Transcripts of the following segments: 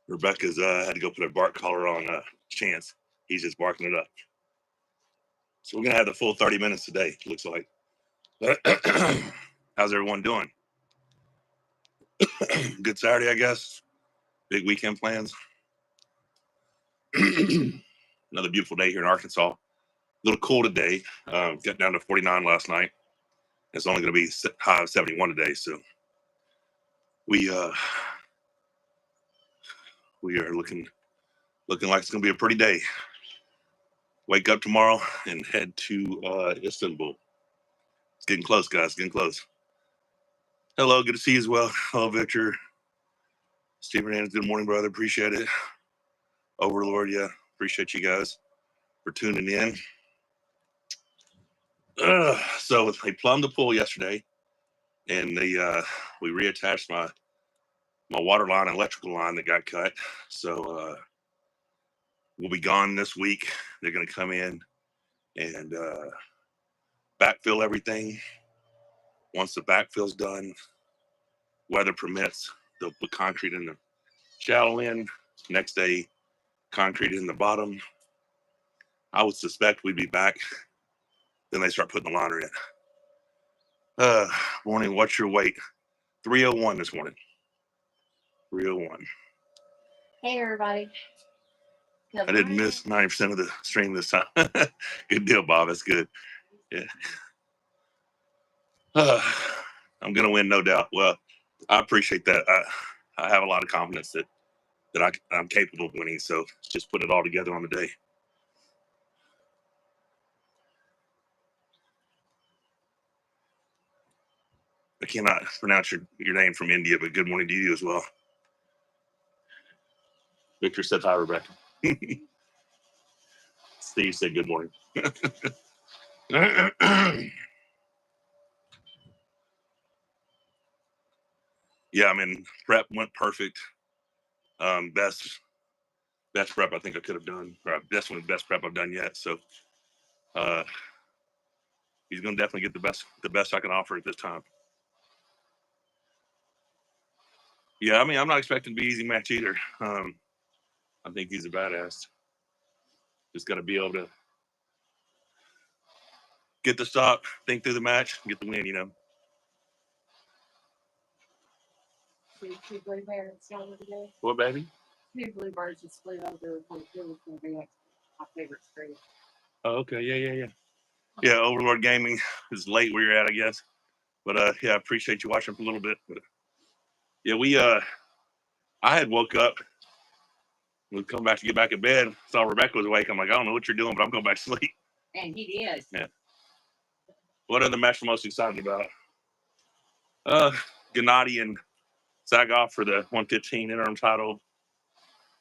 Rebecca's had to go put a bark collar on Chance. He's just barking it up. So we're gonna have the full 30 minutes today, looks like. How's everyone doing? Good Saturday, I guess. Big weekend plans. Another beautiful day here in Arkansas. A little cool today. Got down to 49 last night. It's only going to be high of 71 today. So we are looking like it's going to be a pretty day. Wake up tomorrow and head to Istanbul. It's getting close, guys. Getting close. Hello, good to see you as well. Hello, Victor. Steve Hernandez, good morning, brother. Appreciate it. Overlord, yeah. Appreciate you guys for tuning in. So they plumbed the pool yesterday, and we reattached my water line and electrical line that got cut. So we'll be gone this week. They're going to come in and backfill everything. Once the backfill's done, weather permits, they'll put concrete in the shallow end. Next day, concrete in the bottom. I would suspect we'd be back. Then they start putting the liner in. Morning, what's your weight? 301 this morning. 301. Hey, everybody. I didn't miss 90% of the stream this time. Good deal, Bob. That's good. Yeah. I'm going to win, no doubt. Well, I appreciate that. I have a lot of confidence that I'm capable of winning. So just put it all together on the day. I cannot pronounce your name from India, but good morning to you as well. Victor said hi, Rebecca. Steve said good morning. Yeah, I mean, prep went perfect. Best prep I think I could have done. Or that's one of the best prep I've done yet. So he's going to definitely get the best I can offer at this time. Yeah, I mean, I'm not expecting to be easy match either. I think he's a badass. Just got to be able to get the stop, think through the match, get the win, you know. Two bluebirds over today. What, baby? Two bluebirds just flew over. My favorite street. Oh, okay. Yeah. Yeah, Overlord Gaming is late where you're at, I guess. But yeah, I appreciate you watching for a little bit. But yeah, I had woke up. We'd come back to get back in bed. Saw Rebecca was awake. I'm like, I don't know what you're doing, but I'm going back to sleep. And he did. Yeah. What other match are most excited about? Gennady and Zagoff for the 115 interim title.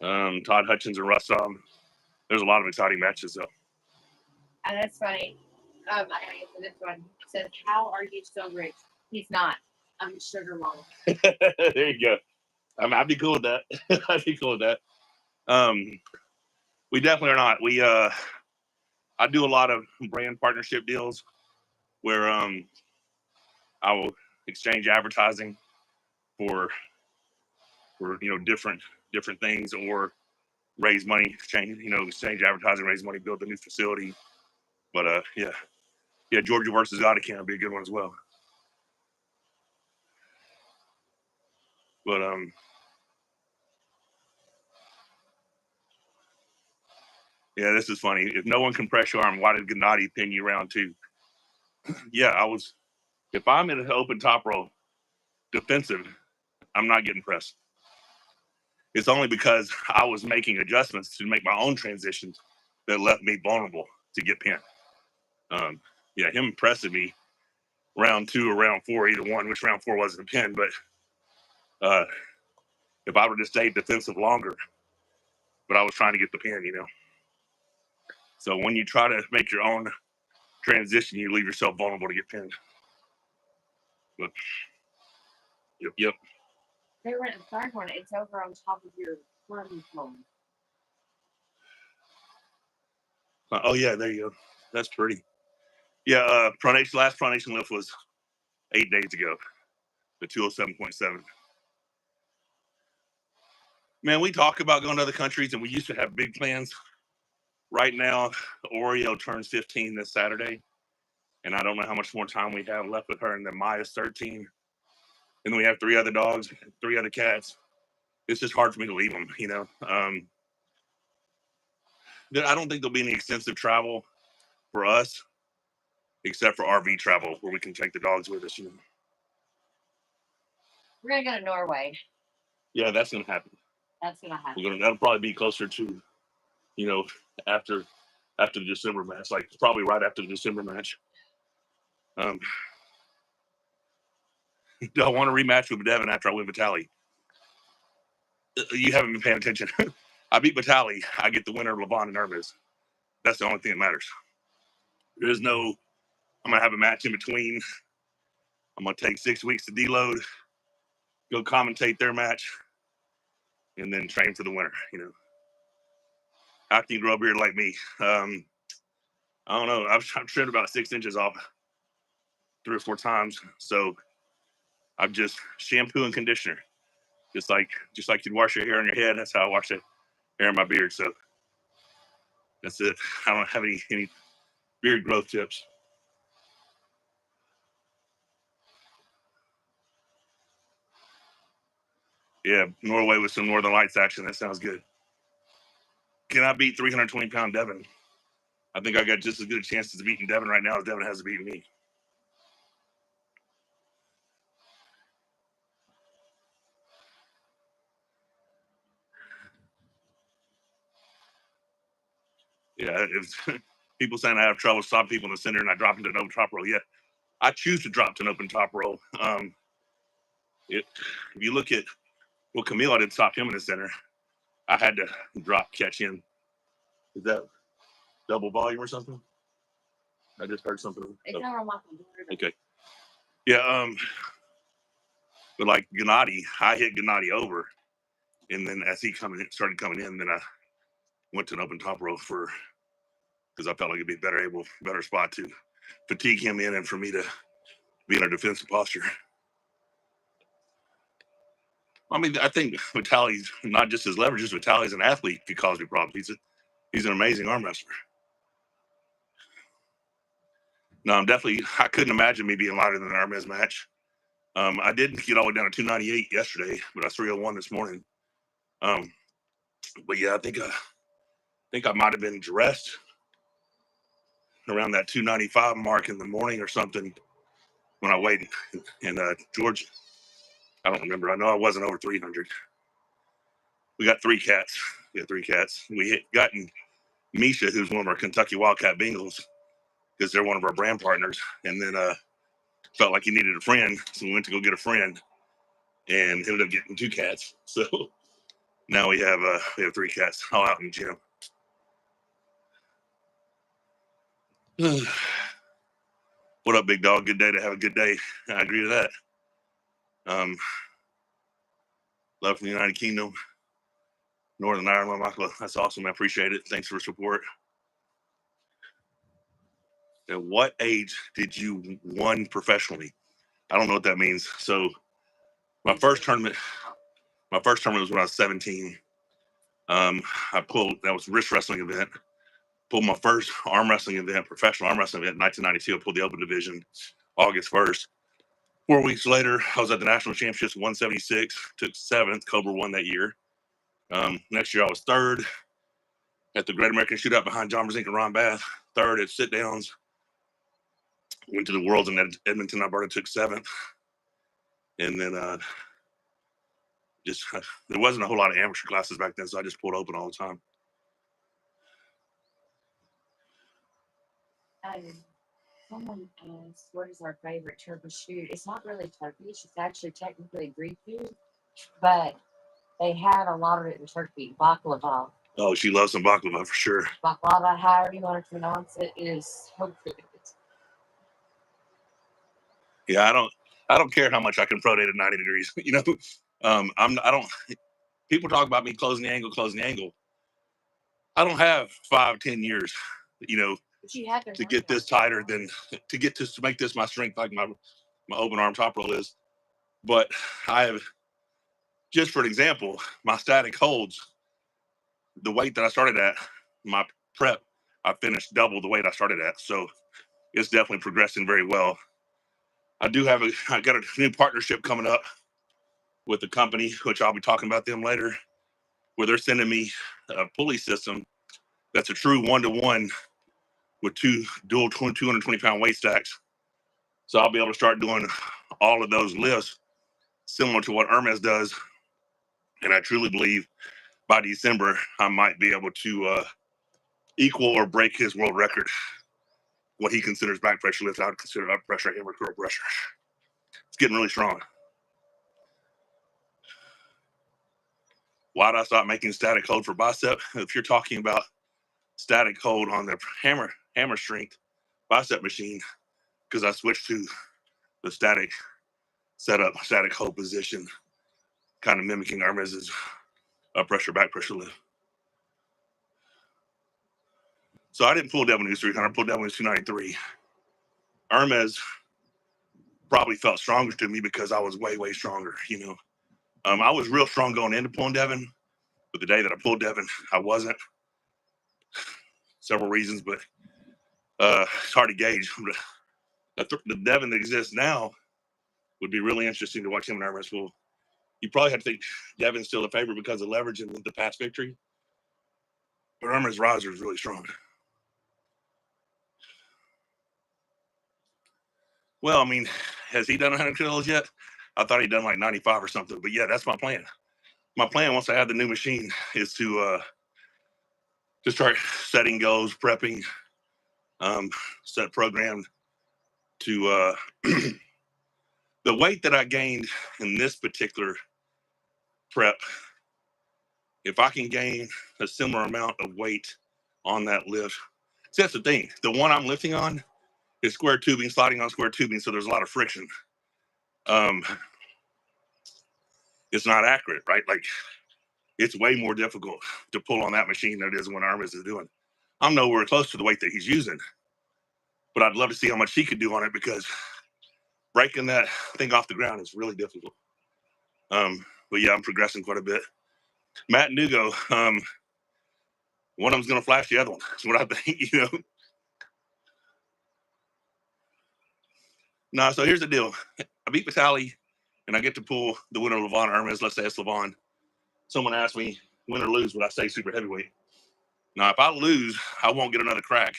Todd Hutchins and Rostov. There's a lot of exciting matches though. And that's funny. I answer this one. It says, how are you so rich? He's not. I'm sugar mom. There you go. I'd be cool with that. I'd be cool with that. We definitely are not. I do a lot of brand partnership deals where I will exchange advertising for different things, or raise money, exchange advertising, raise money, build a new facility. But yeah, Georgia versus Otacam would be a good one as well. But yeah, this is funny. If no one can press your arm, why did Gennady pin you round two? Yeah, if I'm in an open top roll defensive, I'm not getting pressed. It's only because I was making adjustments to make my own transitions that left me vulnerable to get pinned. Yeah, him pressing me round two or round four, either one, which round four wasn't a pin, but if I would have stayed defensive longer, but I was trying to get the pin, So when you try to make your own transition, you leave yourself vulnerable to get pinned. But, yep. They were in the third one. It's over on top of your running phone. Oh yeah, there you go. That's pretty. Yeah, last pronation lift was 8 days ago. The 207.7. Man, we talk about going to other countries, and we used to have big plans. Right now, Oreo turns 15 this Saturday, and I don't know how much more time we have left with her. And then Maya's 13, and then we have 3 other dogs, 3 other cats. It's just hard for me to leave them, you know. I don't think there'll be any extensive travel for us, except for RV travel, where we can take the dogs with us. You know. We're gonna go to Norway. Yeah, that's gonna happen. That's gonna happen. That'll probably be closer to, you know, after the December match, like probably right after the December match. Do I want to rematch with Devin after I win Vitali? You haven't been paying attention. I beat Vitali. I get the winner of Levon and Hermes. That's the only thing that matters. There's no, I'm going to have a match in between. I'm going to take 6 weeks to deload, go commentate their match, and then train for the winner. You know, how can you grow a beard like me? I don't know. I've trimmed about 6 inches off 3 or 4 times. So I'm just shampoo and conditioner. Just like you'd wash your hair on your head, that's how I wash the hair on my beard. So that's it. I don't have any beard growth tips. Yeah, Norway with some Northern Lights action. That sounds good. Can I beat 320-pound Devin? I think I got just as good a chance of beating Devin right now as Devin has to beat me. Yeah, people saying I have trouble stopping people in the center and I drop into an open top roll. Yeah, I choose to drop to an open top roll. If you look at, well, Camille, I didn't stop him in the center. I had to drop, catch him. Is that double volume or something? I just heard something. Okay. Yeah, but like Gennady, I hit Gennady over. And then as he started coming in, then I went to an open top roll because I felt like it'd be better spot to fatigue him in and for me to be in a defensive posture. I mean, I think Vitali's not just his leverage, just Vitali's an athlete could cause me problems. He's an amazing arm wrestler. No, I couldn't imagine me being lighter than an Hermes match. I did get all the way down to 298 yesterday, but I was 301 this morning. But yeah, I think I might have been dressed around that 295 mark in the morning or something when I weighed in Georgia. I don't remember. I know I wasn't over 300. We got 3 cats. We got 3 cats. We gotten Misha, who's one of our Kentucky Wildcat Bengals, because they're one of our brand partners. And then felt like he needed a friend, so we went to go get a friend, and ended up getting 2 cats. So now we have 3 cats all out in the gym. What up, big dog? Good day to have a good day. I agree to that. Love from the United Kingdom, Northern Ireland, Michael. That's awesome. I appreciate it. Thanks for the support. At what age did you won professionally? I don't know what that means. So my first tournament was when I was 17. That was a wrist wrestling event. Pulled my first arm wrestling event, professional arm wrestling event in 1992. I pulled the open division August 1st. 4 weeks later, I was at the national championships 176, took 7th. Cobra won that year. Next year, I was 3rd at the Great American Shootout behind John Brzezinski and Ron Bath. 3rd at sit downs. Went to the Worlds in Edmonton, Alberta, took 7th. And then there wasn't a whole lot of amateur classes back then, so I just pulled open all the time. Someone asked, what is our favorite Turkish food? It's not really Turkish. It's actually technically Greek food, but they have a lot of it in Turkey. Baklava. Oh, she loves some baklava for sure. Baklava, however you want to pronounce it, is so good. Yeah, I don't care how much I can pronate at 90 degrees. You know, I don't. People talk about me closing the angle. I don't have 5-10 years, you know, to get this tighter than to make this my strength like my open arm top roll is. But I have just for an example, my static holds, the weight that I started at, my prep, I finished double the weight I started at. So it's definitely progressing very well. I got a new partnership coming up with the company, which I'll be talking about them later, where they're sending me a pulley system that's a true 1-to-1 with two dual 220-pound weight stacks. So I'll be able to start doing all of those lifts similar to what Hermes does. And I truly believe by December, I might be able to equal or break his world record. What he considers back pressure lifts, I would consider up pressure, hammer curl pressure. It's getting really strong. Why did I stop making static hold for bicep? If you're talking about static hold on the hammer strength bicep machine, because I switched to the static setup, static hold position, kind of mimicking Hermes's up pressure, back pressure lift. So I didn't pull Devil News 300, I pulled Devil News 293. Hermes probably felt stronger to me because I was way, way stronger, you know. I was real strong going into pulling Devin, but the day that I pulled Devin, I wasn't. Several reasons, but it's hard to gauge. The Devin that exists now would be really interesting to watch him and Hermes pull. You probably have to think Devin's still a favorite because of leverage and the past victory. But Hermes riser is really strong. Well, I mean, has he done 100 kilos yet? I thought he'd done like 95 or something. But yeah, that's my plan. My plan once I have the new machine is to start setting goals, prepping, set program to the weight that I gained in this particular prep. If I can gain a similar amount of weight on that lift, see, that's the thing. The one I'm lifting on is square tubing, sliding on square tubing, so there's a lot of friction. It's not accurate, right? Like, it's way more difficult to pull on that machine than it is when Hermes is doing. I'm nowhere close to the weight that he's using, but I'd love to see how much he could do on it because breaking that thing off the ground is really difficult. But yeah, I'm progressing quite a bit. Matt and Nugo, one of them's gonna flash the other one. That's what I think, you know. No, so here's the deal. I beat Vitali and I get to pull the winner of Levon Hermes. Let's say it's Levon. Someone asked me, win or lose, would I say super heavyweight? Now, if I lose, I won't get another crack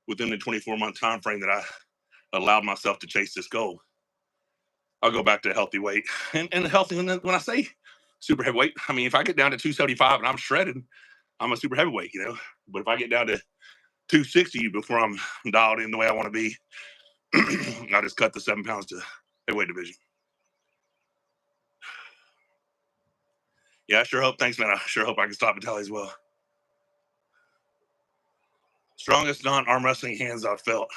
within the 24-month time frame that I allowed myself to chase this goal. I'll go back to a healthy weight. And healthy, when I say super heavyweight, I mean, if I get down to 275 and I'm shredded, I'm a super heavyweight, you know. But if I get down to 260 before I'm dialed in the way I want to be, I just cut the 7 pounds to heavyweight division. Yeah, I sure hope. Thanks, man. I sure hope I can stop Vitali as well. Strongest non-arm wrestling hands I've felt.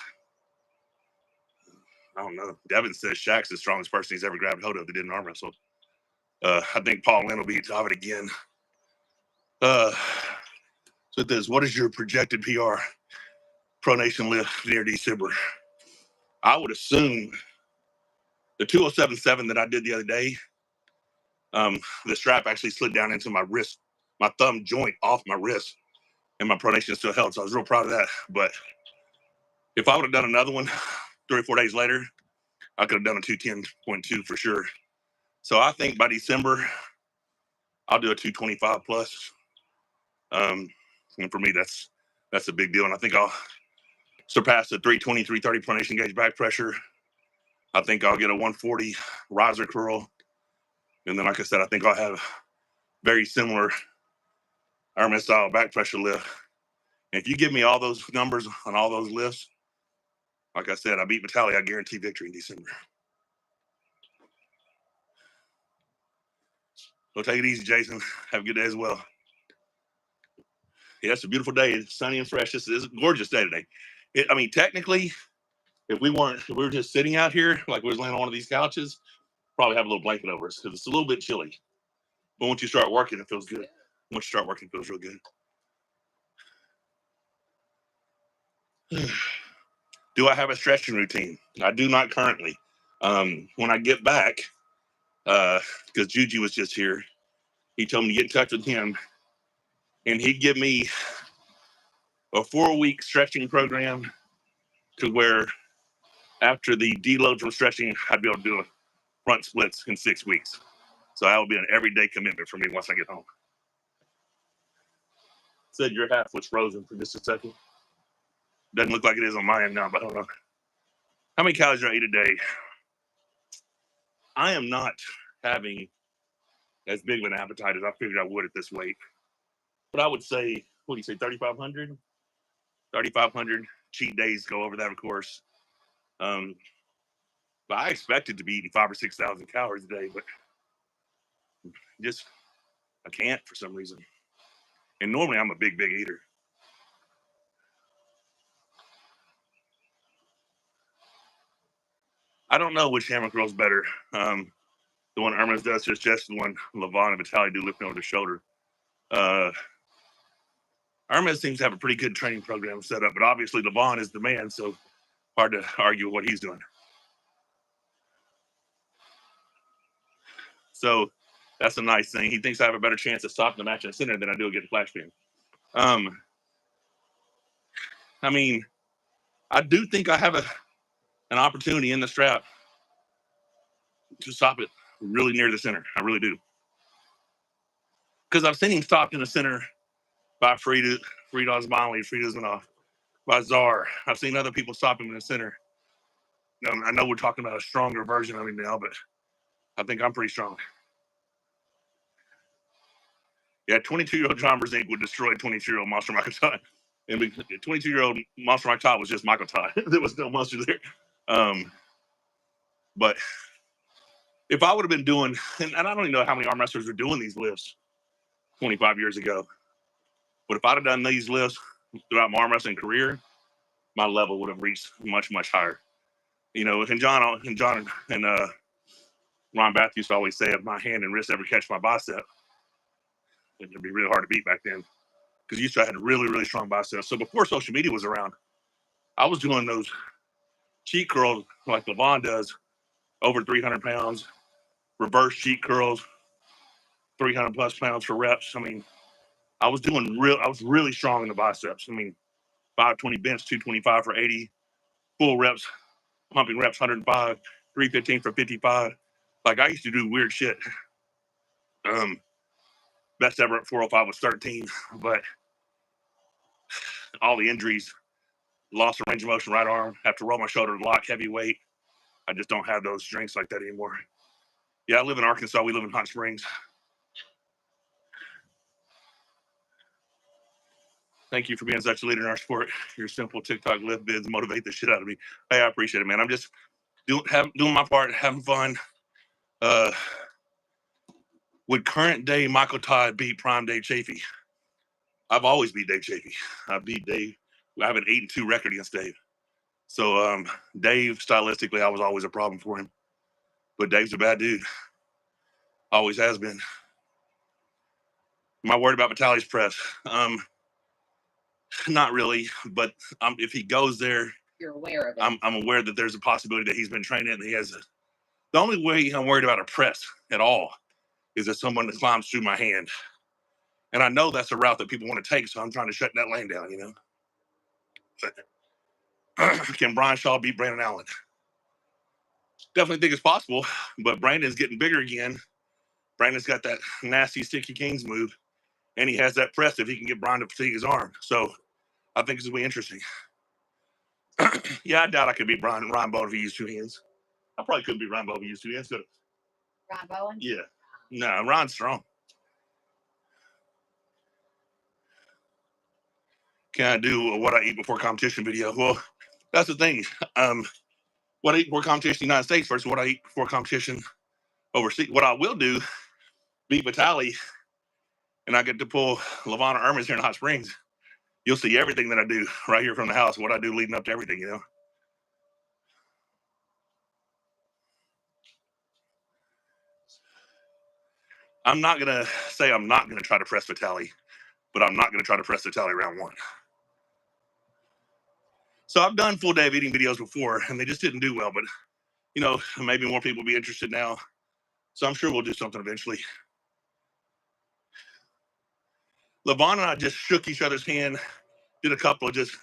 I don't know. Devin says Shaq's the strongest person he's ever grabbed hold of that didn't arm wrestle. I think Paul Lynn will beat Todd again. So this, what is your projected PR Pro Nation lift near December? I would assume the 207.7 that I did the other day, the strap actually slid down into my wrist, my thumb joint off my wrist, and my pronation still held. So I was real proud of that. But if I would have done another one 3 or 4 days later, I could have done a 210.2 for sure. So I think by December, I'll do a 225 plus. And for me, that's a big deal. And I think I'll surpass the 320, 330 pronation gauge back pressure. I think I'll get a 140 riser curl. And then, like I said, I think I'll have very similar Hermes style back pressure lift. And if you give me all those numbers on all those lifts, like I said, I beat Vitali, I guarantee victory in December. So take it easy, Jason. Have a good day as well. Yeah, it's a beautiful day. It's sunny and fresh. This is a gorgeous day today. I mean, technically, if we were just sitting out here, like we was laying on one of these couches, probably have a little blanket over us because it's a little bit chilly. But once you start working, it feels good. Once you start working, it feels real good. Do I have a stretching routine? I do not currently. When I get back, because Juju was just here, He told me to get in touch with him, and he'd give me a 4-week stretching program to where after the deload from stretching, I'd be able to do a front splits in 6 weeks. So that would be an everyday commitment for me once I get home. Said your half was frozen for just a second. Doesn't look like it is on my end now, but hold on. How many calories do I eat a day? I am not having as big of an appetite as I figured I would at this weight. But I would say, what do you say, 3,500? 3,500 cheat days go over that, of course. But I expected to be eating 5,000 or 6,000 calories a day, but just I can't for some reason. And normally I'm a big eater. I don't know which hammer curl's better. The one Hermes does to his chest, the one Levon and Vitaly do lifting over the shoulder. Hermes seems to have a pretty good training program set up, but obviously Levon is the man, so hard to argue with what he's doing. So that's a nice thing. He thinks I have a better chance of stopping the match in the center than I do against flash fan. I mean, I do think I have an opportunity in the strap to stop it really near the center. I really do. Because I've seen him stopped in the center by Friedaz Bonley, Friedaz Manoff, by Czar. I've seen other people stop him in the center. I know we're talking about a stronger version of him now, but I think I'm pretty strong. Yeah, 22-year-old John Brzezinski would destroy 22-year-old Monster Michael Todd. And 22-year-old Monster Michael Todd was just Michael Todd. There was no monster there. But if I would have been doing, and I don't even know how many arm wrestlers were doing these lifts 25 years ago, but if I'd have done these lifts throughout my arm wrestling career, my level would have reached much, much higher. And John and Ron Bath used to always say, if my hand and wrist ever catch my bicep, it'd be really hard to beat back then. Because used to I had really, really strong biceps. So before social media was around, I was doing those cheat curls like Levon does, over 300 pounds, reverse cheat curls, 300 plus pounds for reps. I mean, I was really strong in the biceps. I mean, 520 bench, 225 for 80, full reps, pumping reps, 105, 315 for 55. Like I used to do weird shit. Best ever at 405 was 13, but all the injuries, lost the range of motion right arm, have to roll my shoulder to lock heavy weight. I just don't have those strengths like that anymore. Yeah, I live in Arkansas. We live in Hot Springs. Thank you for being such a leader in our sport. Your simple TikTok lift vids motivate the shit out of me. Hey, I appreciate it, man. I'm just doing my part, having fun. Would current day Michael Todd beat prime Dave Chafee? I've always beat Dave Chafee. I beat Dave. I have an 8-2 record against Dave. So Dave, stylistically, I was always a problem for him. But Dave's a bad dude. Always has been. Am I worried about Vitaly's press? Not really, but if he goes there, you're aware of it. I'm aware that there's a possibility that he's been training and he has the only way I'm worried about a press at all is that someone that climbs through my hand. And I know that's a route that people want to take, so I'm trying to shut that lane down, Can Brian Shaw beat Brandon Allen? Definitely think it's possible, but Brandon's getting bigger again. Brandon's got that nasty Sticky Kings move, and he has that press if he can get Brian to fatigue his arm. So I think this will be interesting. Yeah, I doubt I could beat Ryan Bowen if he used two hands. I probably couldn't beat Ryan Bowen if he used two hands. Ryan Bowen? Yeah. No, Ryan's strong. Can I do a what I eat before competition video? Well, that's the thing. What I eat before competition in the United States versus what I eat before competition overseas. What I will do, beat Vitaly, and I get to pull Levon or Hermes here in Hot Springs. You'll see everything that I do right here from the house, what I do leading up to everything, I'm not going to say I'm not going to try to press Vitaly, but I'm not going to try to press Vitaly round one. So I've done full day of eating videos before, and they just didn't do well. But, maybe more people will be interested now. So I'm sure we'll do something eventually. LaVon and I just shook each other's hand, did a couple of just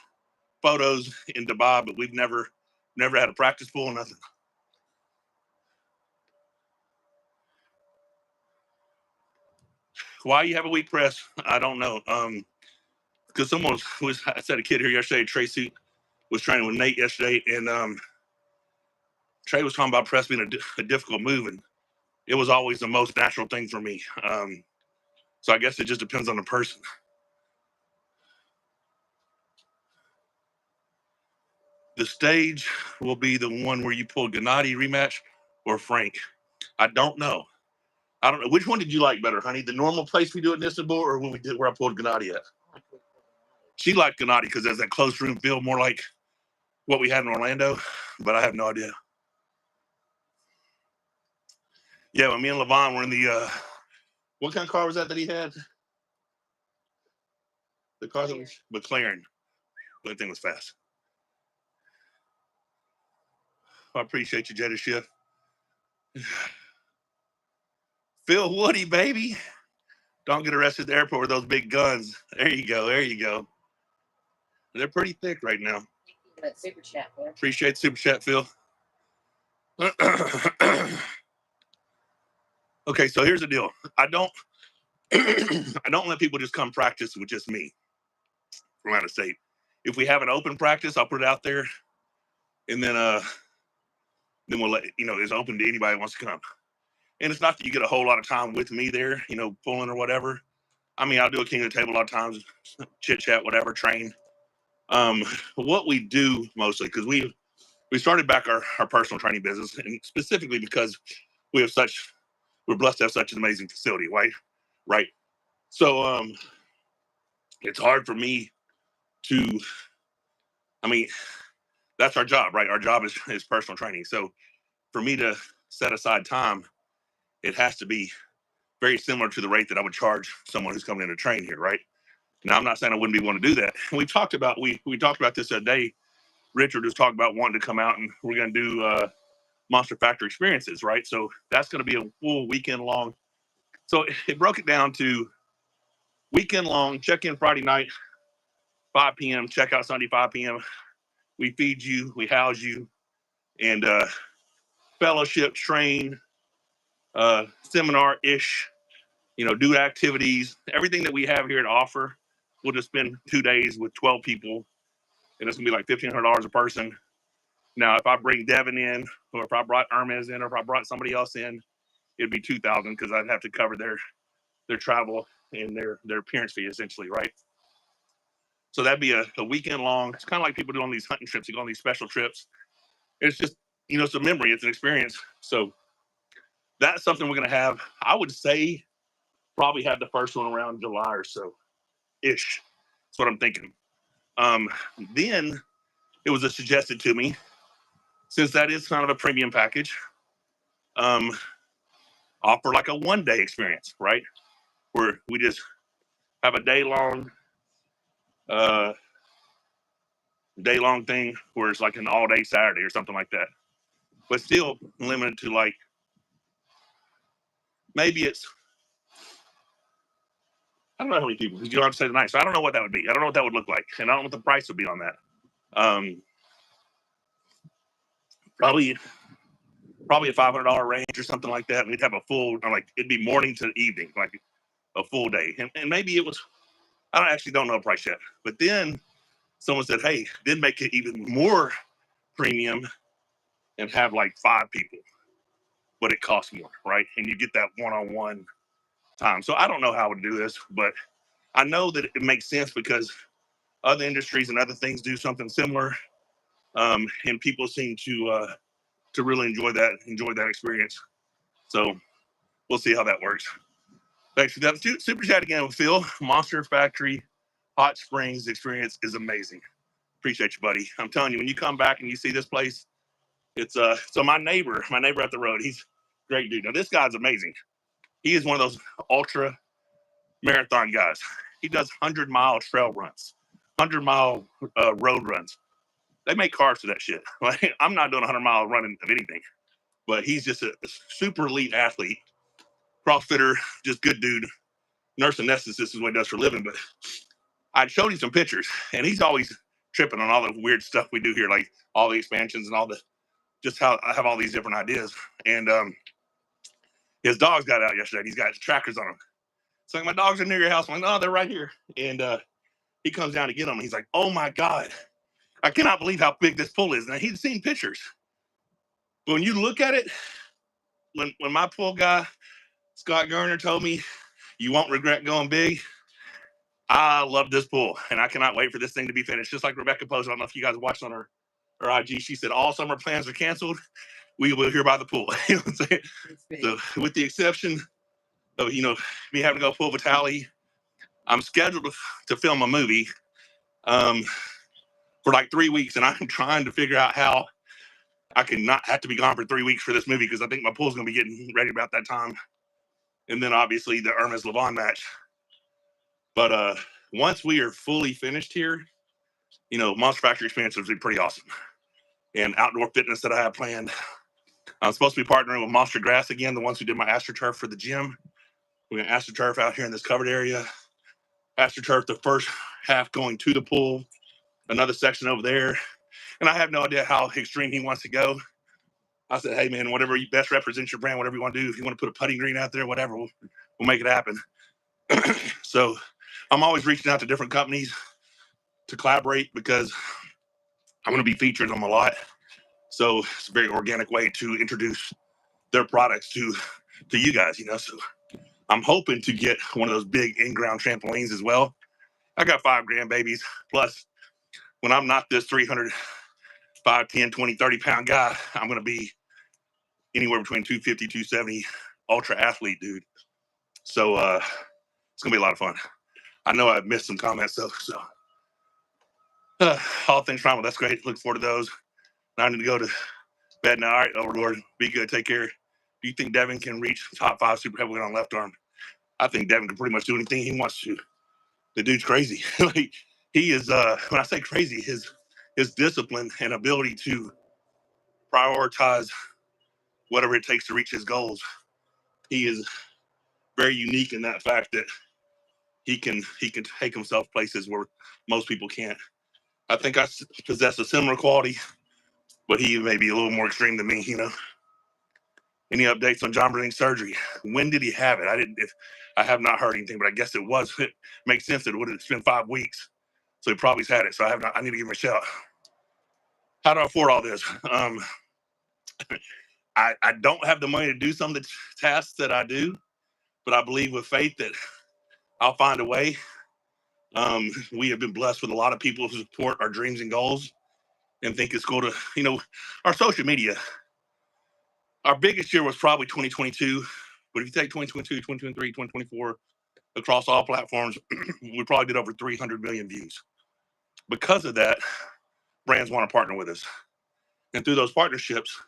photos in Dubai, but we've never had a practice pool, nothing. Why you have a weak press? I don't know. Because someone I said a kid here yesterday, Tracy was training with Nate yesterday, and Trey was talking about press being a difficult move, and it was always the most natural thing for me. So I guess it just depends on the person. The stage will be the one where you pull Gennady rematch or Frank. I don't know. Which one did you like better, honey? The normal place we do it in Istanbul, or when we did where I pulled Gennady at? She liked Gennady because there's that closed room feel, more like what we had in Orlando, but I have no idea. Yeah, when me and LaVon were in the what kind of car was that he had? The car that was McLaren. That thing was fast. I appreciate you, Jada Schiff. Phil Woody, baby. Don't get arrested at the airport with those big guns. There you go. There you go. They're pretty thick right now. Super chat, Phil. Appreciate super chat, Phil. Okay, so here's the deal. I don't let people just come practice with just me from out of state. If we have an open practice, I'll put it out there, and then we'll let it's open to anybody who wants to come. And it's not that you get a whole lot of time with me there, pulling or whatever. I mean, I'll do a king of the table a lot of times, chit chat, whatever, train. What we do mostly, because we started back our personal training business, and specifically because we're blessed to have such an amazing facility, right? So it's hard for me to, I mean, that's our job, right? Our job is personal training. So for me to set aside time, it has to be very similar to the rate that I would charge someone who's coming in to train here, right? Now, I'm not saying I wouldn't be wanting to do that. We talked about this the other day. Richard was talking about wanting to come out, and we're going to do Monster Factory experiences, right? So that's going to be a full weekend long. So it broke it down to weekend long, check in Friday night, 5 p.m., check out Sunday, 5 p.m. We feed you, we house you, and fellowship, train, seminar-ish, do activities, everything that we have here to offer. We'll just spend 2 days with 12 people, and it's going to be like $1,500 a person. Now, if I bring Devin in, or if I brought Hermes in, or if I brought somebody else in, it'd be $2,000 because I'd have to cover their travel and their appearance fee, essentially, right? So that'd be a weekend long. It's kind of like people do on these hunting trips. You go on these special trips. It's just, it's a memory. It's an experience. So that's something we're going to have. I would say probably have the first one around July or so ish. That's what I'm thinking. Then it was suggested to me, since that is kind of a premium package, offer like a 1-day experience, right? Where we just have a day long thing where it's like an all day Saturday or something like that. But still limited to like, maybe it's, I don't know how many people, because you don't have to say the night. So I don't know what that would be. I don't know what that would look like. And I don't know what the price would be on that. Probably a $500 range or something like that. And we'd have a full, it'd be morning to evening, like a full day. And maybe it was, I actually don't know the price yet. But then someone said, hey, then make it even more premium and have like 5 people, but it costs more, right? And you get that one-on-one time. So I don't know how I would do this, but I know that it makes sense because other industries and other things do something similar, and people seem to really enjoy that experience. So we'll see how that works. Thanks for that super chat again with Phil. Monster Factory Hot Springs experience is amazing. Appreciate you, buddy. I'm telling you, when you come back and you see this place, it's so my neighbor up the road, he's a great dude. Now this guy's amazing. He is one of those ultra marathon guys. He does 100-mile trail runs, 100-mile road runs. They make cars for that shit. Like, I'm not doing 100-mile running of anything, but he's just a super elite athlete, CrossFitter, just good dude. nurse anesthetist is what he does for a living, but I showed him some pictures, and he's always tripping on all the weird stuff we do here, like all the expansions and all the just how I have all these different ideas. And his dogs got out yesterday. He's got trackers on them. So like, my dogs are near your house. I'm like, no, they're right here. And he comes down to get them. And he's like, oh my God, I cannot believe how big this pool is. Now he's seen pictures. But when you look at it, when my pool guy, Scott Garner, told me you won't regret going big, I love this pool. And I cannot wait for this thing to be finished. Just like Rebecca posted, I don't know if you guys watched on her IG, she said all summer plans are canceled. We will hear about the pool. You know what I'm saying? So with the exception of, me having to go pull Vitaly, I'm scheduled to film a movie for like 3 weeks. And I'm trying to figure out how I can not have to be gone for 3 weeks for this movie, because I think my pool's going to be getting ready about that time. And then obviously the Hermes Levon match. But once we are fully finished here, Monster Factory Experience will be pretty awesome. And outdoor fitness that I have planned. I'm supposed to be partnering with Monster Grass again, the ones who did my AstroTurf for the gym. We're going to AstroTurf out here in this covered area. AstroTurf, the first half going to the pool, another section over there. And I have no idea how extreme he wants to go. I said, hey, man, whatever you best represents your brand, whatever you want to do. If you want to put a putting green out there, whatever, we'll make it happen. So I'm always reaching out to different companies to collaborate, because I'm going to be featured on them a lot. So it's a very organic way to introduce their products to you guys, So I'm hoping to get one of those big in-ground trampolines as well. I got 5 grandbabies. Plus, when I'm not this 305, 10, 20, 30-pound guy, I'm going to be anywhere between 250, 270, ultra athlete, dude. So it's going to be a lot of fun. I know I've missed some comments, though. So all things travel, that's great. Look forward to those. Now I need to go to bed now. All right, Overlord, be good. Take care. Do you think Devin can reach top 5 super heavyweight on left arm? I think Devin can pretty much do anything he wants to. The dude's crazy. Like, he is, when I say crazy, his discipline and ability to prioritize whatever it takes to reach his goals. He is very unique in that fact that he can take himself places where most people can't. I think I possess a similar quality, but he may be a little more extreme than me, Any updates on John Brenning's surgery? When did he have it? I have not heard anything, but I guess it makes sense that it's been 5 weeks. So he probably's had it. So I need to give him a shout. How do I afford all this? I don't have the money to do some of the tasks that I do, but I believe with faith that I'll find a way. We have been blessed with a lot of people who support our dreams and goals and think it's cool to, our social media. Our biggest year was probably 2022. But if you take 2022, 2023, 2024, across all platforms, we probably did over 300 million views. Because of that, brands want to partner with us. And through those partnerships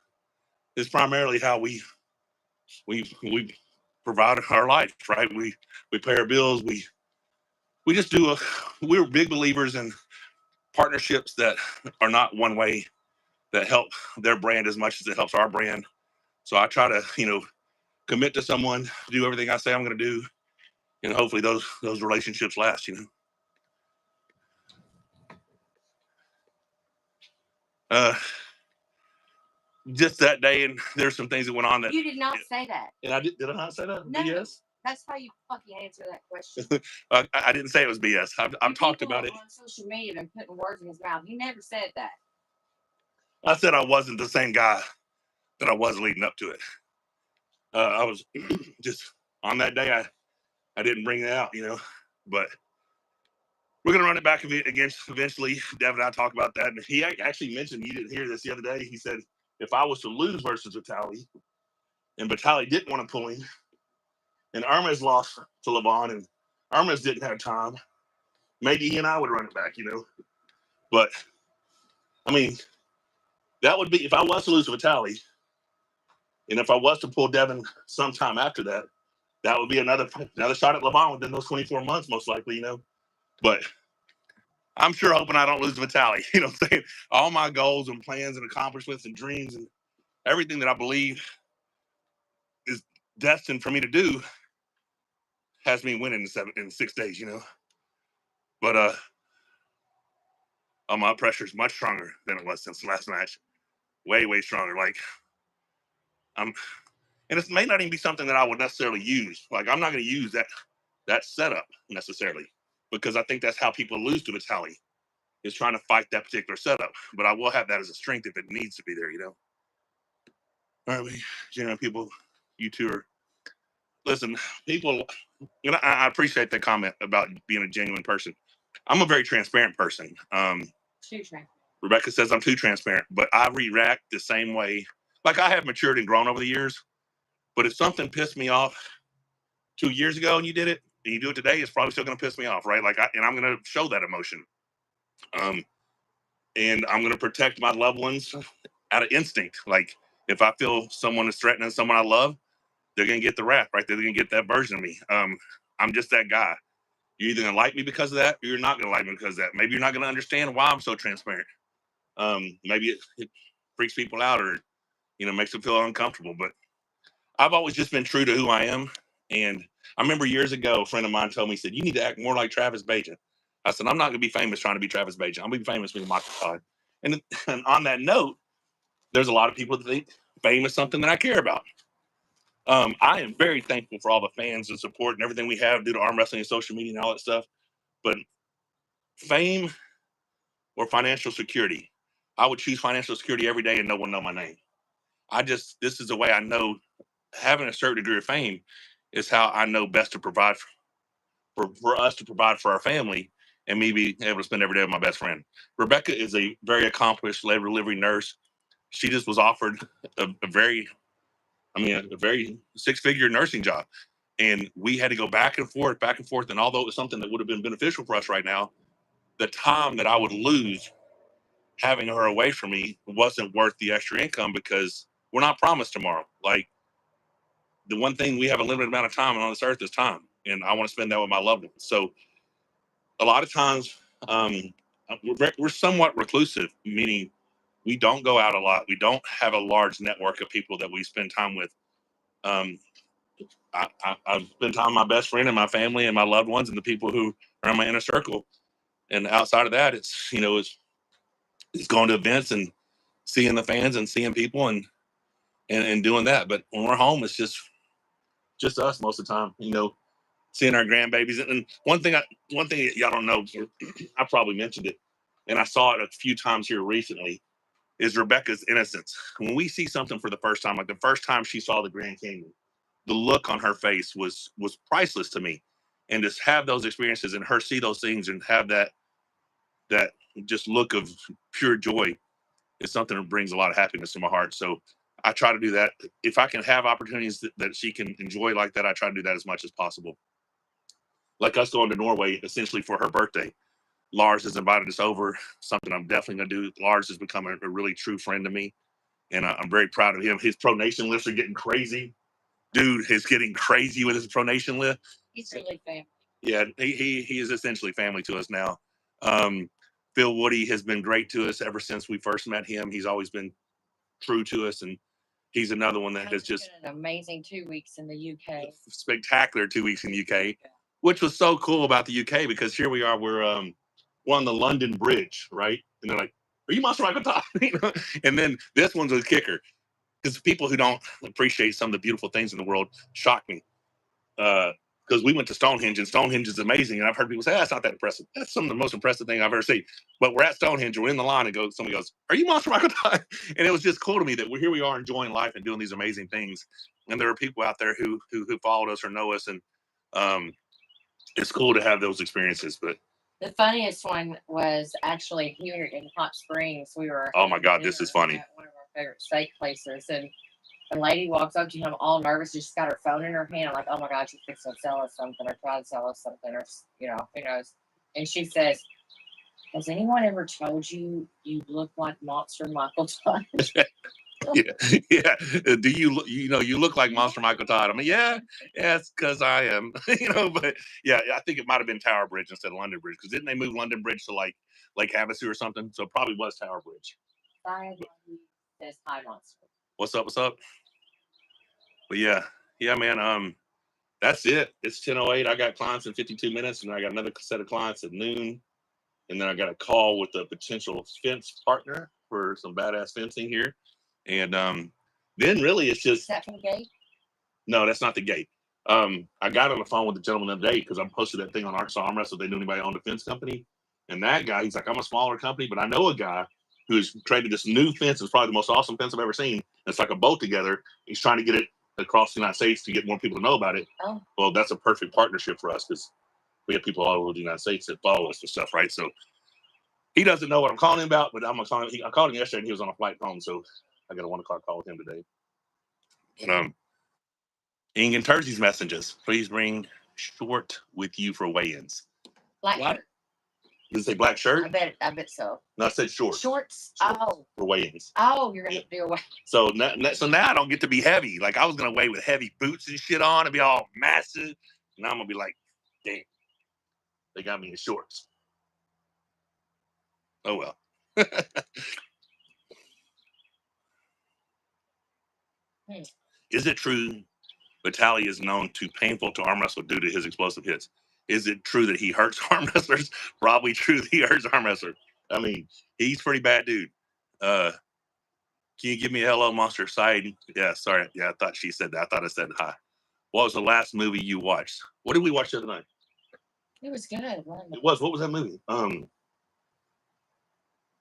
is primarily how we provide our life, right? We pay our bills. We just we're big believers in partnerships that are not one way, that help their brand as much as it helps our brand. So I try to, commit to someone, do everything I say I'm going to do, and hopefully those relationships last, Just that day, and there's some things that went on that you did not say that. And I did I not say that? No, BS? that's how you fucking answer that question. I didn't say it was BS. I've talked about it on social media and putting words in his mouth. He never said that. I said I wasn't the same guy that I was leading up to it. I was just on that day. I didn't bring it out, But we're gonna run it back against eventually. Devin and I talked about that, and he actually mentioned, you didn't hear this the other day. He said if I was to lose versus Vitaly, and Vitaly didn't want to pull him, and Hermes lost to Levon, and Hermes didn't have time, maybe he and I would run it back, But I mean, that would be if I was to lose to Vitaly, and if I was to pull Devin sometime after that, that would be another shot at Levon within those 24 months, most likely, But I'm sure hoping I don't lose to Vitaly. You know what I'm saying? All my goals and plans and accomplishments and dreams and everything that I believe is destined for me to do has me winning in 6 days, you know. But my pressure is much stronger than it was since the last match. Way, way stronger. Like I'm, and it may not even be something that I would necessarily use. Like I'm not going to use that setup necessarily because I think that's how people lose to Vitaly is trying to fight that particular setup. But I will have that as a strength if it needs to be there, you know. All right, people, you two are listen. People, you know, I appreciate that comment about being a genuine person. I'm a very transparent person. Too transparent. Rebecca says I'm too transparent, but I react the same way. Like I have matured and grown over the years. But if something pissed me off 2 years ago and you did it and you do it today, it's probably still going to piss me off, right? Like, and I'm going to show that emotion. And I'm going to protect my loved ones out of instinct. Like, if I feel someone is threatening someone I love, they're going to get the wrath, right? They're going to get that version of me. I'm just that guy. You're either going to like me because of that, or you're not going to like me because of that. Maybe you're not going to understand why I'm so transparent. Maybe it freaks people out or, you know, makes them feel uncomfortable. But I've always just been true to who I am. And I remember years ago, a friend of mine told me, he said, you need to act more like Travis Bajan. I said, I'm not going to be famous trying to be Travis Bajan. I'm going to be famous being Michael Todd. And on that note, there's a lot of people that think fame is something that I care about. I am very thankful for all the fans and support and everything we have due to arm wrestling and social media and all that stuff. But fame or financial security, I would choose financial security every day and no one know my name. This is the way I know having a certain degree of fame is how I know best to provide for us to provide for our family and me be able to spend every day with my best friend. Rebecca is a very accomplished labor delivery nurse. She just was offered a very, a very six-figure nursing job. And we had to go back and forth, back and forth. And although it was something that would have been beneficial for us right now, the time that I would lose having her away from me wasn't worth the extra income because we're not promised tomorrow. Like the one thing we have a limited amount of time on this earth is time. And I want to spend that with my loved ones. So a lot of times we're somewhat reclusive, meaning we don't go out a lot. We don't have a large network of people that we spend time with. Um, I spend time with my best friend and my family and my loved ones and the people who are in my inner circle. And outside of that, it's going to events and seeing the fans and seeing people and doing that. But when we're home, it's just us most of the time. You know, seeing our grandbabies. And one thing y'all don't know, I probably mentioned it, and I saw it a few times here recently, is Rebecca's innocence. When we see something for the first time, like the first time she saw the Grand Canyon, the look on her face was priceless to me. And just have those experiences and her see those things and have that just look of pure joy is something that brings a lot of happiness to my heart. So I try to do that. If I can have opportunities that she can enjoy like that, I try to do that as much as possible. Like us going to Norway essentially for her birthday. Lars has invited us over, something I'm definitely going to do. Lars has become a really true friend to me, and I'm very proud of him. His pronation lists are getting crazy. Dude is getting crazy with his pronation list. He's really family. Yeah, he is essentially family to us now. Um, Phil Woody has been great to us ever since we first met him. He's always been true to us, and he's another one that has just an amazing 2 weeks in the UK. Spectacular 2 weeks in the UK, which was so cool about the UK because here we are, we're on the London Bridge, right? And they're like, "Are you Monster Michael Todd?" You know? And then this one's a kicker because people who don't appreciate some of the beautiful things in the world shock me. Because we went to Stonehenge and Stonehenge is amazing, and I've heard people say that's not that impressive. That's some of the most impressive thing I've ever seen. But we're at Stonehenge, we're in the line, and somebody goes, "Are you Monster Michael Todd?" And it was just cool to me that here we are enjoying life and doing these amazing things, and there are people out there who followed us or know us, and um, it's cool to have those experiences. But the funniest one was actually here in Hot Springs. We were oh my god, this is funny. At one of our favorite steak places, and a lady walks up to him all nervous. She's got her phone in her hand. I'm like, oh my God, she's fixing to sell us something or try to sell us something or, you know, who knows. And she says, has anyone ever told you you look like Monster Michael Todd? yeah. Do you look like Monster Michael Todd? I mean, yeah, it's because I am, but yeah, I think it might have been Tower Bridge instead of London Bridge because didn't they move London Bridge to like Lake Havasu or something? So it probably was Tower Bridge. Says hi, Monster. What's up? But yeah, man. that's it. It's 10:08. I got clients in 52 minutes, and I got another set of clients at noon. And then I got a call with a potential fence partner for some badass fencing here. And then really it's just... Is that from the gate? No, that's not the gate. I got on the phone with the gentleman the other day because I posted that thing on Arkansas Arm Wrestle. They knew anybody on the fence company. And that guy, he's like, I'm a smaller company, but I know a guy who's created this new fence. It's probably the most awesome fence I've ever seen. It's like a boat together. He's trying to get it across the United States to get more people to know about it. Oh. Well, that's a perfect partnership for us because we have people all over the United States that follow us and stuff, right? So he doesn't know what I'm calling him about, but I'm gonna call him. I called him yesterday and he was on a flight home, so I got a 1 o'clock call with him today. And Ing and Terzi's messages. Please bring short with you for weigh-ins. Black shirt. Did it say black shirt? I bet so. No, I said short. Shorts. Oh. For weigh-ins. Oh, you're gonna have to do a weigh. So now I don't get to be heavy. Like I was gonna weigh with heavy boots and shit on and be all massive. Now I'm gonna be like, damn, they got me in shorts. Oh well. Is it true Vitaly is known to painful to arm wrestle due to his explosive hits? Is it true that he hurts arm wrestlers? Probably true that he hurts arm wrestlers. I mean, he's pretty bad dude. Can you give me a hello, Monster Side? Yeah, sorry. Yeah, I thought she said that. I thought I said hi. What was the last movie you watched? What did we watch the other night? It was good. It was. What was that movie?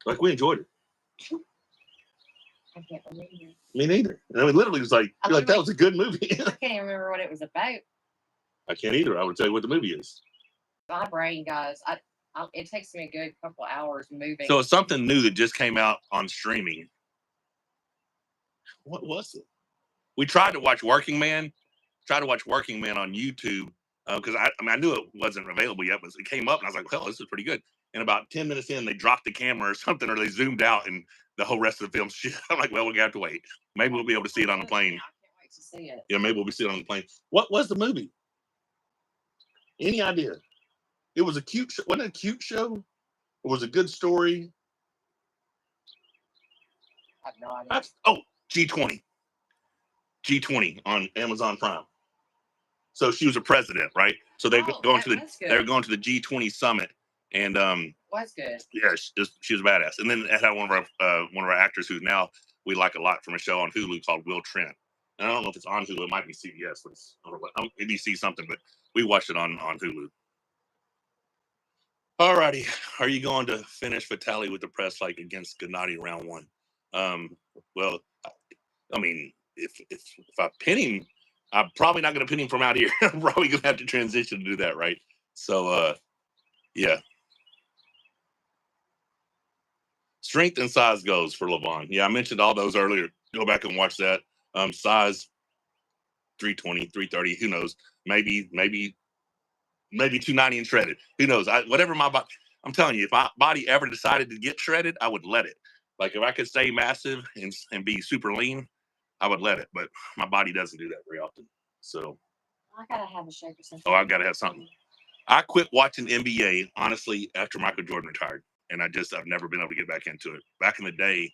Like we enjoyed it. I can't believe it. Me neither. I mean, literally, it was like, that was a good movie. I can't even remember what it was about. I can't either. I would tell you what the movie is. My brain, guys, it takes me a good couple hours moving. So it's something new that just came out on streaming. What was it? We tried to watch Working Man. On YouTube because I knew it wasn't available yet, but it came up and I was like, well, this is pretty good. And about 10 minutes in, they dropped the camera or something, or they zoomed out and the whole rest of the film shit. I'm like, well, we're gonna have to wait. Maybe we'll be able to see it on the plane. I can't wait to see it. Yeah, maybe we'll be seeing it on the plane. What was the movie? Any idea? It was a cute show. Wasn't it a cute show? It was a good story. I have no idea. G20. G20 on Amazon Prime. So she was a president, right? So they're going to the G20 summit, and was good. Yeah, she was badass. And then it had one of our actors who now we like a lot from a show on Hulu called Will Trent. And I don't know if it's on Hulu. It might be CBS. ABC something, but we watched it on Hulu. Alrighty, are you going to finish Vitaly with the press like against Gennady round 1? Well, I mean, if I pin him, I'm probably not going to pin him from out here. I'm probably going to have to transition to do that, right? So, yeah. Strength and size goes for Levon. Yeah, I mentioned all those earlier. Go back and watch that. Size 320, 330. Who knows? Maybe 290 and shredded. Who knows? Whatever my body. I'm telling you, if my body ever decided to get shredded, I would let it. Like if I could stay massive and be super lean, I would let it. But my body doesn't do that very often. So I gotta have a shake or something. Oh, I gotta have something. I quit watching NBA honestly after Michael Jordan retired, and I've never been able to get back into it. Back in the day,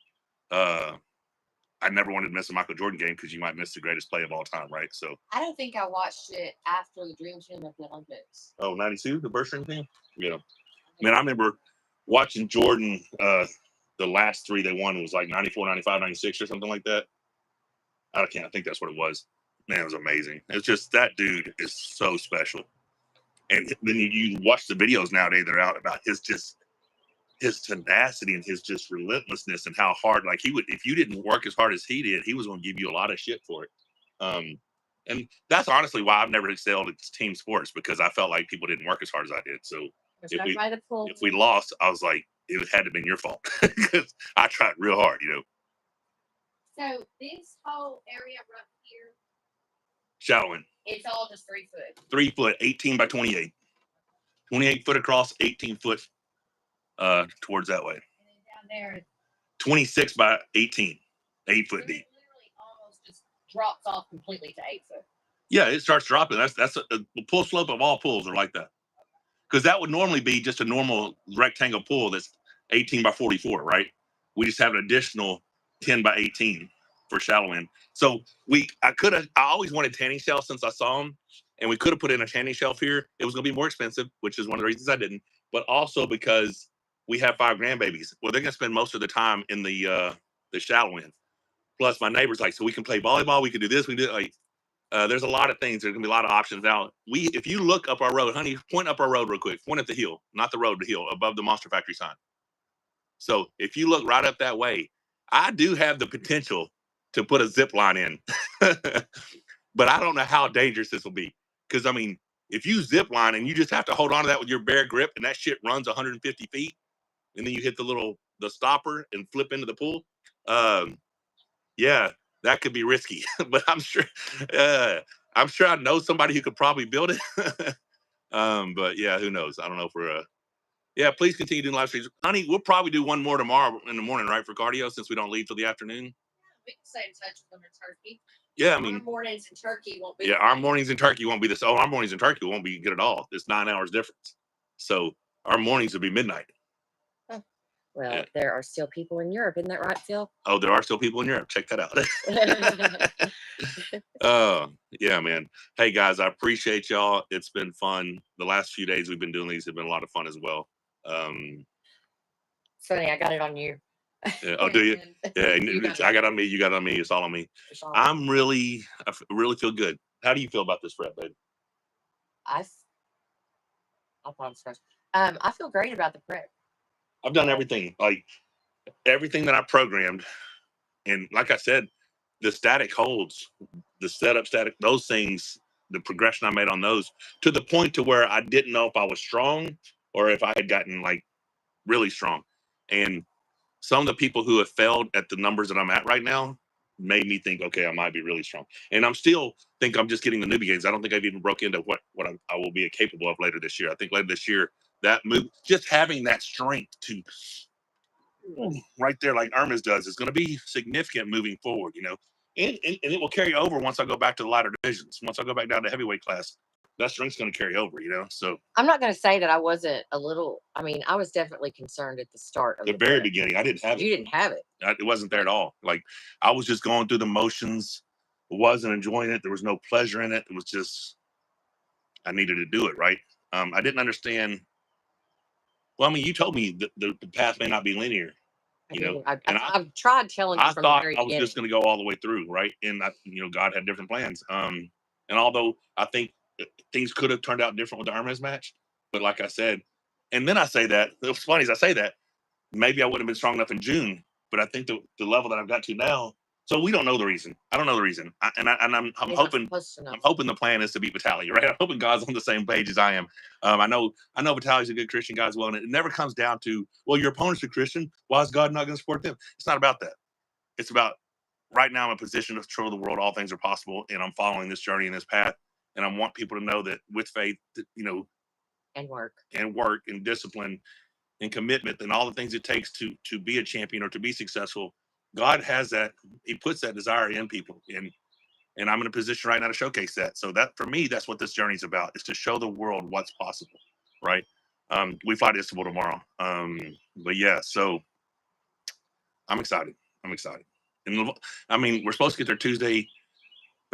I never wanted to miss a Michael Jordan game because you might miss the greatest play of all time, right? So I don't think I watched it after the Dream Team of the Olympics. Oh, 92, the Burst Dream Team? Yeah. Man, I remember watching Jordan, the last 3 they won was like 94, 95, 96 or something like that. I think that's what it was. Man, it was amazing. It's just that dude is so special. And then you watch the videos nowadays that are out about his tenacity and his just relentlessness and how hard, like he would, if you didn't work as hard as he did, he was going to give you a lot of shit for it. And that's honestly why I've never excelled at team sports, because I felt like people didn't work as hard as I did. So if we lost, I was like, it had to have been your fault because I tried real hard, you know. So this whole area right here, Shadowing. It's all just 3 foot. 3 foot, 18 by 28. 28 foot across, 18 foot towards that way. And then down there, 26 by 18, 8 foot deep. It literally almost just drops off completely to 8 foot. Yeah, it starts dropping. That's the pull slope of all pools are like that. Because that would normally be just a normal rectangle pool that's 18 by 44, right? We just have an additional 10 by 18 for shallow end. So I always wanted tanning shells since I saw them, And we could have put in a tanning shelf here. It was going to be more expensive, which is one of the reasons I didn't. But also because we have 5 grandbabies. Well, they're going to spend most of the time in the shallow end. Plus, my neighbor's like, so we can play volleyball. We can do this. We can do like. There's a lot of things. There's gonna be a lot of options now. If you look up our road, honey, point up our road real quick. Point at the hill, not the road, the hill above the Monster Factory sign. So if you look right up that way, I do have the potential to put a zip line in, but I don't know how dangerous this will be. Because I mean, if you zip line and you just have to hold on to that with your bare grip, and that shit runs 150 feet, and then you hit the stopper and flip into the pool. Yeah, that could be risky, but I'm sure I know somebody who could probably build it. But yeah, who knows? I don't know if we're yeah, please continue doing live streams. Honey, we'll probably do one more tomorrow in the morning, right? For cardio, since we don't leave till the afternoon. Yeah, we can stay in touch with them in Turkey. Yeah, I mean, our mornings in Turkey won't be. Yeah, our mornings in Turkey won't be this. Oh, our mornings in Turkey won't be good at all. It's 9 hours difference. So our mornings will be midnight. Well, yeah. There are still people in Europe, isn't that right, Phil? Oh, there are still people in Europe. Check that out. Yeah, man. Hey, guys, I appreciate y'all. It's been fun. The last few days we've been doing these have been a lot of fun as well. Funny, I got it on you. Yeah, oh, do you? Yeah, I got on me. You got on me. It's all on me. I really feel good. How do you feel about this, Fred, babe? I feel great about the prep. I've done everything, like everything that I programmed. And like I said, the static holds, the setup static, those things, the progression I made on those to the point to where I didn't know if I was strong or if I had gotten like really strong. And some of the people who have failed at the numbers that I'm at right now made me think, okay, I might be really strong. And I'm still think I'm just getting the newbie gains. I don't think I've even broke into what I will be capable of later this year. I think later this year, that move, just having that strength to right there, like Irma's does, is going to be significant moving forward, you know, and it will carry over once I go back to the lighter divisions. Once I go back down to heavyweight class, that strength's going to carry over, you know. So I'm not going to say that I wasn't a little. I mean, I was definitely concerned at the start of the very beginning. I didn't have it. You didn't have it. It wasn't there at all. Like I was just going through the motions, wasn't enjoying it. There was no pleasure in it. It was just I needed to do it right. I didn't understand. Well, I mean, you told me that the path may not be linear. You know, I've tried telling you. I thought I was just going to go all the way through, right? And God had different plans. And although I think things could have turned out different with the Hermes match, but like I said, and then I say that it's funny as I say that maybe I wouldn't have been strong enough in June, but I think the level that I've got to now. So we don't know the reason. I don't know the reason, I'm hoping the plan is to beat Vitaly, right? I'm hoping God's on the same page as I am. I know Vitaly's a good Christian guy as well, and it never comes down to, well, your opponent's a Christian. Why is God not going to support them? It's not about that. It's about right now I'm in a position to show the world all things are possible, and I'm following this journey and this path, and I want people to know that with faith, and work and discipline and commitment and all the things it takes to be a champion or to be successful, God has that. He puts that desire in people, and I'm in a position right now to showcase that. So that for me, that's what this journey is about: is to show the world what's possible. Right? We fly to Istanbul tomorrow, but yeah. So I'm excited. And I mean, we're supposed to get there Tuesday.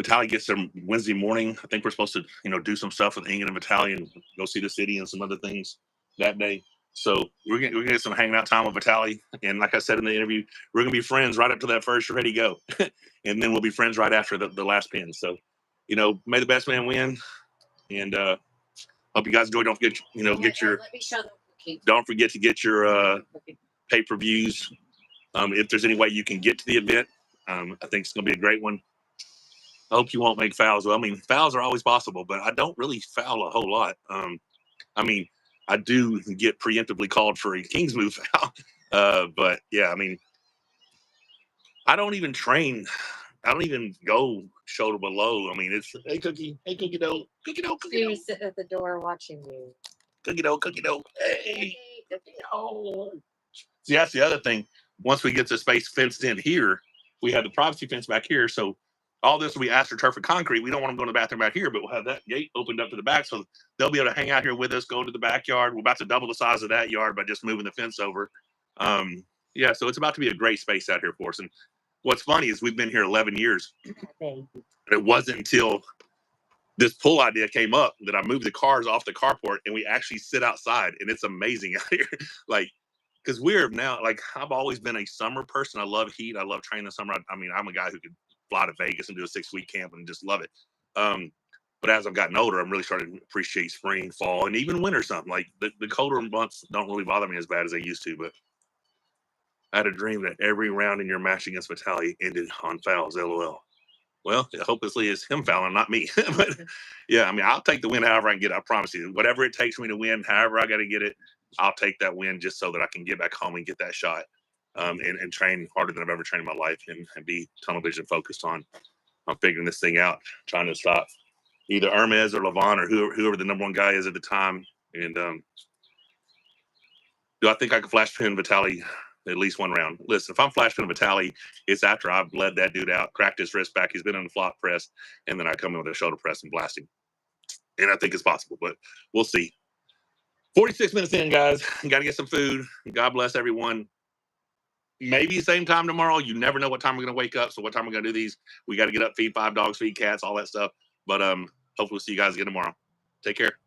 Vitaly gets there Wednesday morning. I think we're supposed to, do some stuff with Ingrid and Vitaly and go see the city and some other things that day. So we're gonna get some hanging out time with Vitaly. And like I said in the interview, we're gonna be friends right up to that first ready go. And then we'll be friends right after the last pin. So, may the best man win. And hope you guys enjoy. Don't forget, don't forget to get your pay-per-views. If there's any way you can get to the event, I think it's gonna be a great one. I hope you won't make fouls. Well, I mean, fouls are always possible, but I don't really foul a whole lot. I mean, I do get preemptively called for a King's move foul. But yeah, I mean, I don't even train. I don't even go shoulder below. I mean, it's, hey, cookie dough. He was sitting at the door watching you. Cookie dough. Hey, cookie dough. See, that's the other thing. Once we get the space fenced in here, we have the privacy fence back here. So all this will be astroturf and concrete. We don't want them going to the bathroom back here, but we'll have that gate opened up to the back. So they'll be able to hang out here with us, go to the backyard. We're about to double the size of that yard by just moving the fence over. Yeah, so it's about to be a great space out here for us. And what's funny is we've been here 11 years. It wasn't until this pull idea came up that I moved the cars off the carport and we actually sit outside, and it's amazing out here. Like, because we're now, like, I've always been a summer person. I love heat. I love training in the summer. I mean, I'm a guy who could fly to Vegas and do a 6-week camp and just love it. But as I've gotten older, I'm really starting to appreciate spring, fall, and even winter. Something like the colder months don't really bother me as bad as they used to. But I had a dream that every round in your match against Vitaly ended on fouls. LOL. Well, hopelessly it's him fouling, not me. But yeah, I mean, I'll take the win however I can get it. I promise you, whatever it takes for me to win, however I got to get it, I'll take that win just so that I can get back home and get that shot, and train harder than I've ever trained in my life, and be tunnel vision focused on figuring this thing out, trying to stop either Hermes or Levon or whoever the number one guy is at the time. And do I think I can flash pin Vitaly at least one round? Listen, if I'm flash pin Vitaly, it's after I've bled that dude out, cracked his wrist back. He's been on the flop press, and then I come in with a shoulder press and blast him. And I think it's possible, but we'll see. 46 minutes in, guys. Got to get some food. God bless everyone. Maybe same time tomorrow. You never know what time we're going to wake up. So what time we're going to do these? We got to get up, feed 5 dogs, feed cats, all that stuff. But hopefully we'll see you guys again tomorrow. Take care.